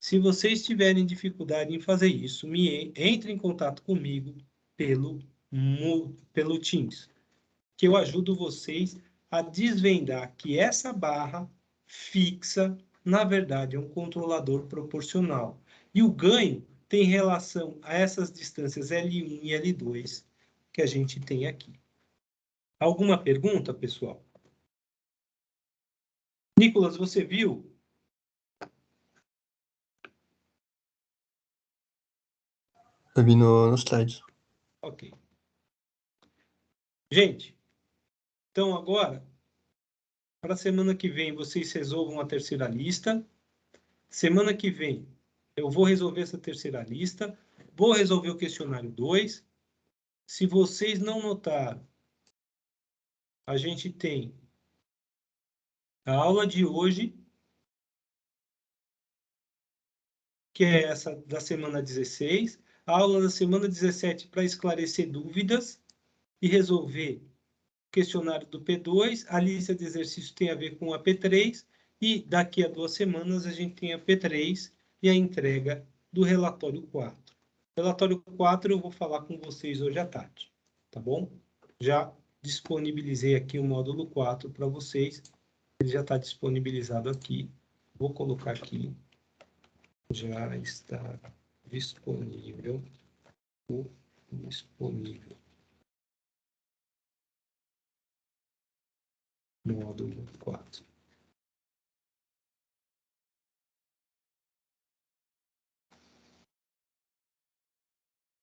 Se vocês tiverem dificuldade em fazer isso, entre em contato comigo pelo Teams, que eu ajudo vocês a desvendar que essa barra fixa na verdade, é um controlador proporcional. E o ganho tem relação a essas distâncias L1 e L2 que a gente tem aqui. Alguma pergunta, pessoal? Nicolas, você viu? Eu vi no slide. Ok. Gente, então agora, para a semana que vem, vocês resolvam a terceira lista. Semana que vem, eu vou resolver essa terceira lista. Vou resolver o questionário 2. Se vocês não notaram, a gente tem a aula de hoje, que é essa da semana 16, a aula da semana 17 para esclarecer dúvidas e resolver o questionário do P2, a lista de exercícios tem a ver com a P3, e daqui a 2 semanas a gente tem a P3 e a entrega do relatório 4. Relatório 4 eu vou falar com vocês hoje à tarde, tá bom? Já disponibilizei aqui o módulo 4 para vocês, ele já está disponibilizado aqui. Vou colocar aqui, já está disponível, módulo 4.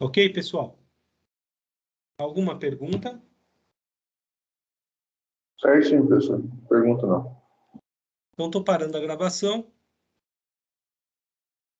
Ok, pessoal? Alguma pergunta? Certinho, professor. Pergunta não. Então, estou parando a gravação.